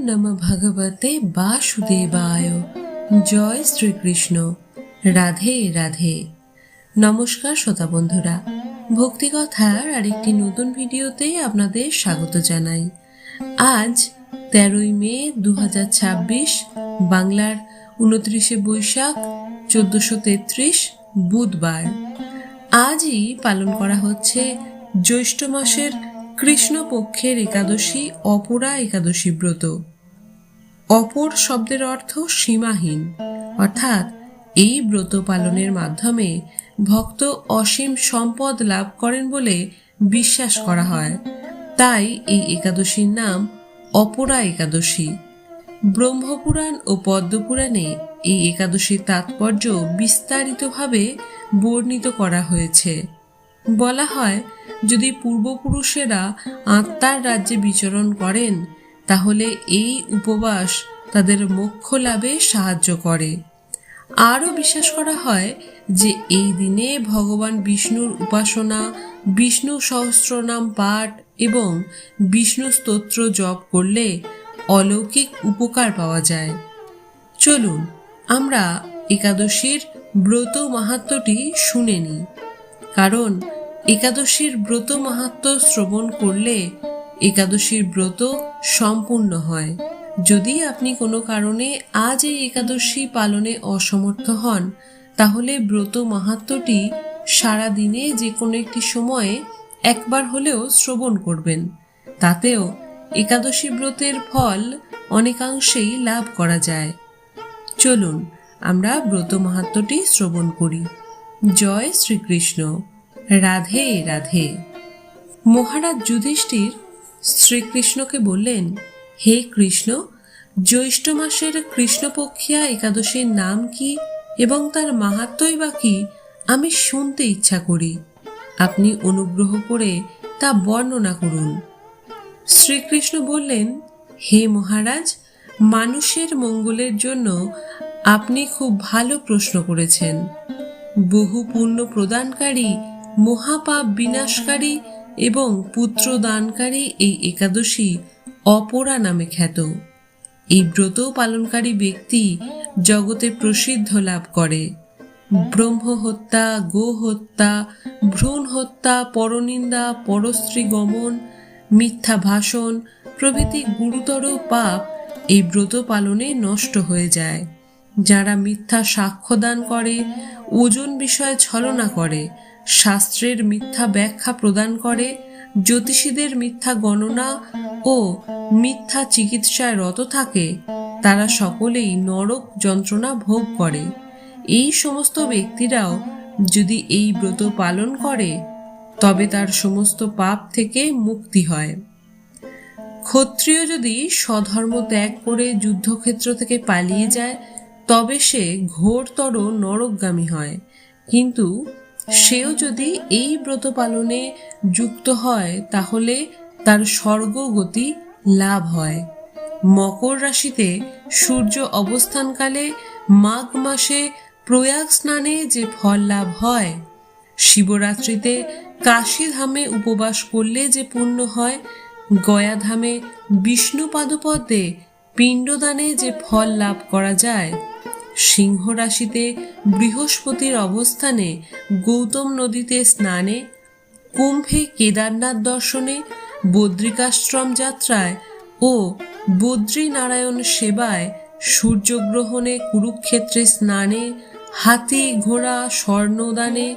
নমঃ ভগবতে বাসুদেবায়। জয় শ্রীকৃষ্ণ। রাধে রাধে। নমস্কার শ্রোতা বন্ধুরা, ভক্তিকথার আরেকটি নতুন ভিডিওতে আপনাদের স্বাগত জানাই। আজ 13ই মে 2026, বাংলার 29শে বৈশাখ 1433 বুধবার। আজই পালন করা হচ্ছে জ্যৈষ্ঠ মাসের কৃষ্ণপক্ষের একাদশী অপরা একাদশী ব্রত। অপর শব্দের অর্থ সীমাহীন, অর্থাৎ এই ব্রত পালনের মাধ্যমে ভক্ত অসীম সম্পদ লাভ করেন বলে বিশ্বাস করা হয়। তাই এই একাদশীর নাম অপরা একাদশী। ব্রহ্মপুরাণ ও পদ্মপুরাণে এই একাদশীর তাৎপর্য বিস্তারিতভাবে বর্ণিত করা হয়েছে। বলা হয়, যদি পূর্বপুরুষেরা আত্মার রাজ্যে বিচরণ করেন তাহলে এই উপবাস তাদের মোক্ষ লাভে সাহায্য করে। আরও বিশ্বাস করা হয় যে এই দিনে ভগবান বিষ্ণুর উপাসনা, বিষ্ণু সহস্রনাম পাঠ এবং বিষ্ণু স্তোত্র জপ করলে অলৌকিক উপকার পাওয়া যায়। চলুন আমরা একাদশীর ব্রত মাহাত্ম্যটি শুনে নিই। কারণ একাদশীর ব্রত মাহাত্ম্য শ্রবণ করলে একাদশীর ব্রত সম্পূর্ণ হয়। যদি আপনি কোনো কারণে আজ এই একাদশী পালনে অসমর্থ হন, তাহলে ব্রত মাহাত্ম্যটি সারা দিনে যে কোনো একটি সময়ে একবার হলেও শ্রবণ করবেন। তাতেও একাদশী ব্রতের ফল অনেকাংশেই লাভ করা যায়। চলুন আমরা ব্রত মাহাত্ম্যটি শ্রবণ করি। জয় শ্রীকৃষ্ণ। রাধে রাধে। মহারাজ যুধিষ্ঠির শ্রীকৃষ্ণকে বললেন, হে কৃষ্ণ, জ্যৈষ্ঠ মাসের কৃষ্ণপক্ষিয়া একাদশীর নাম কি এবং তার মাহাত্ম্যই বা কি আমি শুনতে ইচ্ছা করি। আপনি অনুগ্রহ করে তা বর্ণনা করুন। শ্রীকৃষ্ণ বললেন, হে মহারাজ, মানুষের মঙ্গলের জন্য আপনি খুব ভালো প্রশ্ন করেছেন। বহু পুণ্য প্রদানকারী, মহাপাপ বিনাশকারী এবং পুত্র দানকারী এই একাদশী অপরা নামে খ্যাত। এই ব্রত পালনকারী ব্যক্তি জগতে প্রসিদ্ধ লাভ করে। ব্রহ্ম হত্যা, গো হত্যা, ভ্রূণ হত্যা, পরনিন্দা, পরস্ত্রী গমন, মিথ্যা ভাষণ প্রভৃতি গুরুতর পাপ এই ব্রত পালনে নষ্ট হয়ে যায়। যারা মিথ্যা সাক্ষ্যদান করে, ওজন বিষয়ে ছলনা করে, শাস্ত্রের মিথ্যা ব্যাখ্যা প্রদান করে, জ্যোতিষীদের মিথ্যা গণনা ও মিথ্যা চিকিৎসায় রত থাকে, তারা সকলেই নরক যন্ত্রণা ভোগ করে। এই সমস্ত ব্যক্তিরাও যদি এই ব্রত পালন করে তবে তার সমস্ত পাপ থেকে মুক্তি হয়। ক্ষত্রিয় যদি স্বধর্ম ত্যাগ করে যুদ্ধক্ষেত্র থেকে পালিয়ে যায় তবে সে ঘোরতর নরকগামী হয়, কিন্তু সেও যদি এই ব্রত পালনে যুক্ত হয় তাহলে তার স্বর্গগতি লাভ হয়। মকর রাশিতে সূর্য অবস্থানকালে মাঘ মাসে প্রয়াগ স্নানে যে ফল লাভ হয়, শিবরাত্রিতে কাশীধামে উপবাস করলে যে পুণ্য হয়, গয়াধামে বিষ্ণু পাদপদ্মে পিণ্ডদানে যে ফল লাভ করা যায়, সিংহ রাশিতে বৃহস্পতির অবস্থানে গৌতম নদীতে স্নানে, কুম্ভে কেদারনাথ দর্শনে, বদ্রিকাশ্রম যাত্রায় ও বদ্রীনারায়ণ সেবায়, সূর্যগ্রহণে কুরুক্ষেত্রে স্নানে, হাতি ঘোড়া স্বর্ণদানে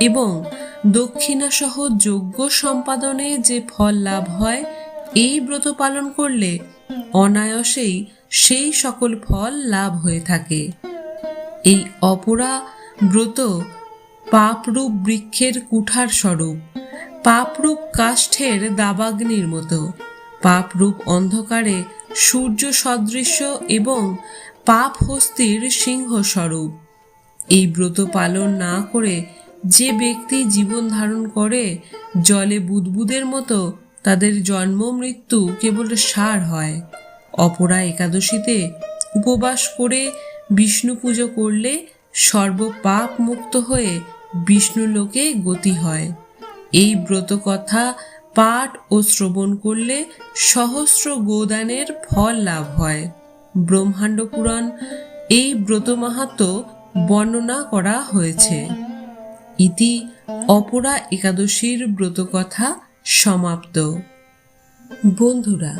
এবং দক্ষিণাসহ যজ্ঞ সম্পাদনে যে ফল লাভ হয়, এই ব্রত পালন করলে অনায়াসেই সেই সকল ফল লাভ হয়ে থাকে। এই অপরা ব্রত পাপরূপ বৃক্ষের কুঠার স্বরূপ, পাপরূপ কাষ্ঠের দাবাগ্নির মতো, পাপরূপ অন্ধকারে সূর্য সদৃশ্য এবং পাপ হস্তির সিংহ স্বরূপ। এই ব্রত পালন না করে যে ব্যক্তি জীবন ধারণ করে, জলে বুদবুদের মতো তাদের জন্ম মৃত্যু কেবল সার হয়। অপরা একাদশীতে উপবাস করে বিষ্ণু পুজো করলে সর্বপাপ মুক্ত হয়ে বিষ্ণু লোকে গতি হয়। এই ব্রত কথা পাঠ ও শ্রবণ করলে সহস্র গোদানের ফল লাভ হয়। ব্রহ্মাণ্ড পুরাণ এই ব্রত মাহাত্ম্য বর্ণনা করা হয়েছে। ইতি অপরা একাদশীর ব্রতকথা সমাপ্ত। বন্ধুরা,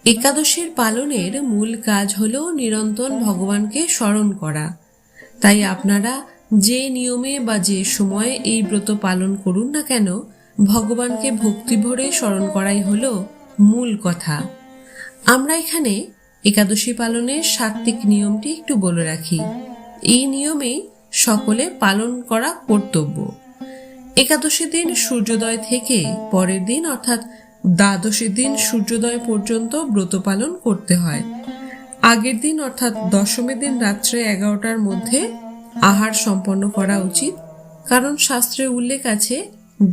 একাদশীর পালনের মূল কাজ হল নিরন্তর ভগবানকে স্মরণ করা। তাই আপনারা যে নিয়মে বা যে সময়ে এই ব্রত পালন করুন না কেন, ভগবানকে ভক্তি ভরে স্মরণ করাই হল মূল কথা। আমরা এখানে একাদশী পালনের সাত্ত্বিক নিয়মটি একটু বলে রাখি। এই নিয়মেই সকলে পালন করা কর্তব্য। একাদশী দিন সূর্যোদয় থেকে পরের দিন অর্থাৎ দ্বাদশী দিন সূর্যোদয় পর্যন্ত ব্রত পালন করতে হয়। আগের দিন অর্থাৎ দশমী দিন রাত্রে 11টার মধ্যে আহার সম্পন্ন করা উচিত, কারণ শাস্ত্রে উল্লেখ আছে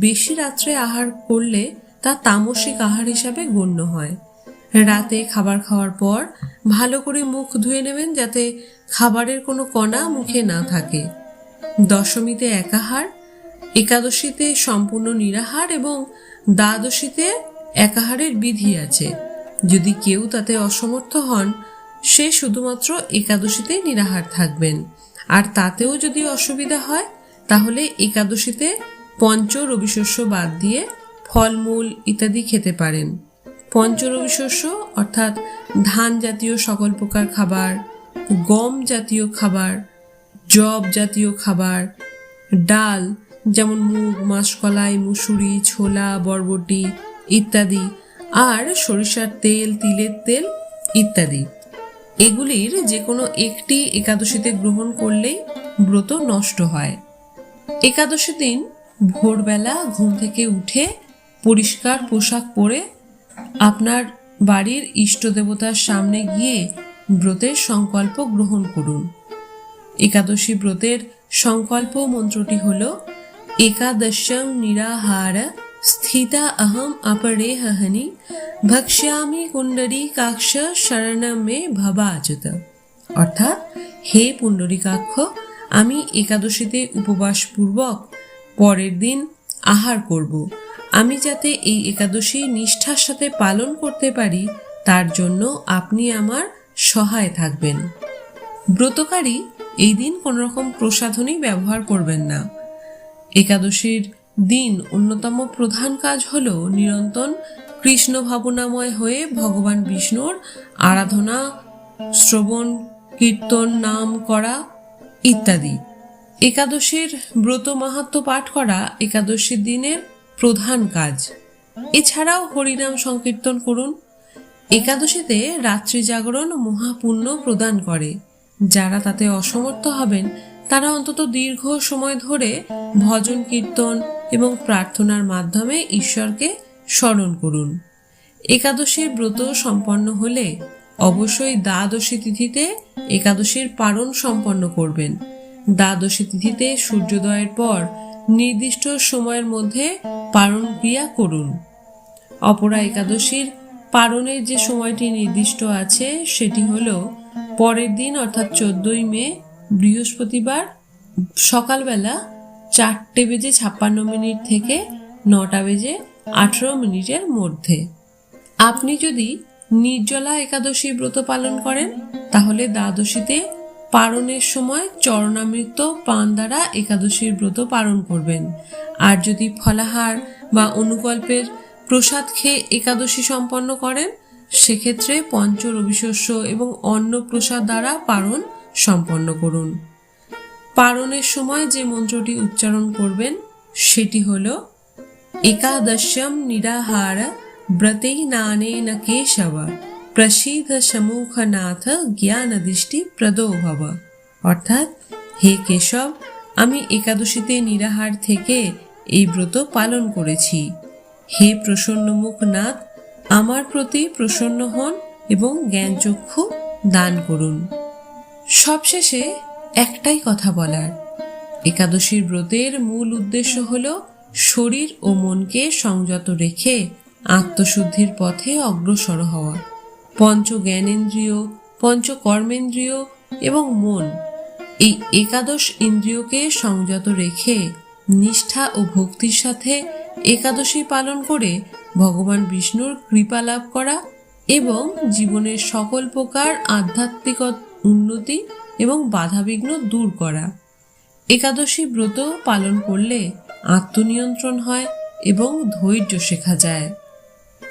বেশি রাত্রে আহার করলে তা তামসিক আহার হিসাবে গণ্য হয়। রাতে খাবার খাওয়ার পর ভালো করে মুখ ধুয়ে নেবেন, যাতে খাবারের কোনো কণা মুখে না থাকে। দশমীতে একাহার, একাদশীতে সম্পূর্ণ নিরাহার এবং দ্বাদশীতে একাহারের বিধি আছে। যদি কেউ তাতে অসমর্থ হন, সে শুধুমাত্র একাদশীতে নিরাহার থাকবেন। আর তাতেও যদি অসুবিধা হয়, তাহলে একাদশীতে পঞ্চ রবিশস্য বাদ দিয়ে ফলমূল ইত্যাদি খেতে পারেন। পঞ্চ রবিশস্য অর্থাৎ ধান জাতীয় সকল প্রকার খাবার, গম জাতীয় খাবার, যব জাতীয় খাবার, ডাল যেমন মুগ, মাসকলাই, মুসুরি, ছোলা, বরবটি ইত্যাদি, আর সরিষার তেল, তিলের তেল ইত্যাদি। এগুলির যে কোনো একটি একাদশীতে গ্রহণ করলেই ব্রত নষ্ট হয়। একাদশী দিন ভোরবেলা ঘুম থেকে উঠে পরিষ্কার পোশাক পরে আপনার বাড়ির ইষ্ট দেবতার সামনে গিয়ে ব্রতের সংকল্প গ্রহণ করুন। একাদশী ব্রতের সংকল্প মন্ত্রটি হল একাদশং নিরাহার স্থিতা অহম অপরেহনি ভক্ষ্যামি কুণ্ডরীকাক্ষ শরণম মে ভবাচ্যুত। অর্থাৎ, হে পুণ্ডরীকাক্ষ, আমি একাদশীতে উপবাসপূর্বক পরের দিন আহার করব। আমি যাতে এই একাদশী নিষ্ঠার সাথে পালন করতে পারি, তার জন্য আপনি আমার সহায় থাকবেন। ব্রতকারী এই দিন কোন রকম প্রসাধনী ব্যবহার করবেন না। একাদশীর দিন অন্যতম প্রধান কাজ হল নিরন্তর কৃষ্ণ ভাবনাময় হয়ে ভগবান বিষ্ণুর আরাধনা, শ্রবণ, কীর্তন, নাম করা ইত্যাদি। একাদশীর ব্রত মাহাত্ম্য পাঠ করা একাদশীর দিনের প্রধান কাজ। এছাড়াও হরিনাম সংকীর্তন করুন। একাদশীতে রাত্রি জাগরণ মহাপুণ্য প্রদান করে। যারা তাতে অসমর্থ হবেন, তারা অন্তত দীর্ঘ সময় ধরে ভজন, কীর্তন এবং প্রার্থনার মাধ্যমে ঈশ্বরকে স্মরণ করুন। একাদশীর ব্রত সম্পন্ন হলে অবশ্যই দ্বাদশী তিথিতে একাদশীর পারণ সম্পন্ন করবেন। দ্বাদশী তিথিতে সূর্যোদয়ের পর নির্দিষ্ট সময়ের মধ্যে পারণ ক্রিয়া করুন। অপরা একাদশীর পারণের যে সময়টি নির্দিষ্ট আছে সেটি হল পরের দিন অর্থাৎ 14ই মে বৃহস্পতিবার সকালবেলা 4:56 থেকে 9:18 মধ্যে। আপনি যদি নির্জলা একাদশী ব্রত পালন করেন, তাহলে দ্বাদশীতে পারণের সময় চরণামৃত পান দ্বারা একাদশীর ব্রত পালন করবেন। আর যদি ফলাহার বা অনুকল্পের প্রসাদ খেয়ে একাদশী সম্পন্ন করেন, সেক্ষেত্রে পঞ্চ রবিশস্য এবং অন্ন প্রসাদ দ্বারা পারণ সম্পন্ন করুন। পারণের সময় যে মন্ত্রটি উচ্চারণ করবেন সেটি হল একাদশম নিরাহার ব্রতেই নানেন কেশব প্রসিদ্ধ সমুখনাথ জ্ঞান দৃষ্টি প্রদো ভব। অর্থাৎ, হে কেশব, আমি একাদশীতে নিরাহার থেকে এই ব্রত পালন করেছি। হে প্রসন্নমুখ নাথ, আমার প্রতি প্রসন্ন হন এবং জ্ঞানচক্ষু দান করুন। সবশেষে একটাই কথা বলার, একাদশীর ব্রতের মূল উদ্দেশ্য হল শরীর ও মনকে সংযত রেখে আত্মশুদ্ধির পথে অগ্রসর হওয়া। পঞ্চ জ্ঞানেন্দ্রিয়, পঞ্চ কর্মেন্দ্রিয় এবং মন, এই একাদশ ইন্দ্রিয়কে সংযত রেখে নিষ্ঠা ও ভক্তির সাথে একাদশী পালন করে ভগবান বিষ্ণুর কৃপা লাভ করা এবং জীবনের সকল প্রকার আধ্যাত্মিক উন্নতি এবং বাধাবিঘ্ন দূর করা। একাদশী ব্রত পালন করলে আত্মনিয়ন্ত্রণ হয় এবং ধৈর্য শেখা যায়।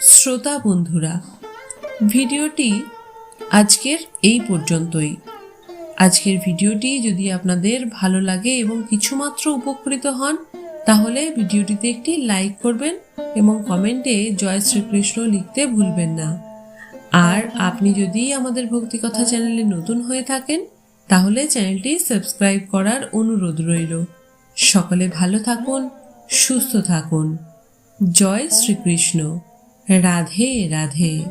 শ্রোতা বন্ধুরা, ভিডিওটি আজকের এই পর্যন্তই। আজকের ভিডিওটি যদি আপনাদের ভালো লাগে এবং কিছুমাত্র উপকৃত হন, তাহলে ভিডিওটিতে একটি লাইক করবেন এবং কমেন্টে জয় শ্রীকৃষ্ণ লিখতে ভুলবেন না। আর আপনি যদি আমাদের ভক্তিকথা চ্যানেলে নতুন হয়ে থাকেন, তাহলে চ্যানেলটি সাবস্ক্রাইব করার অনুরোধ রইল। সকলে ভালো থাকুন, সুস্থ থাকুন। জয় শ্রীকৃষ্ণ। রাধে রাধে।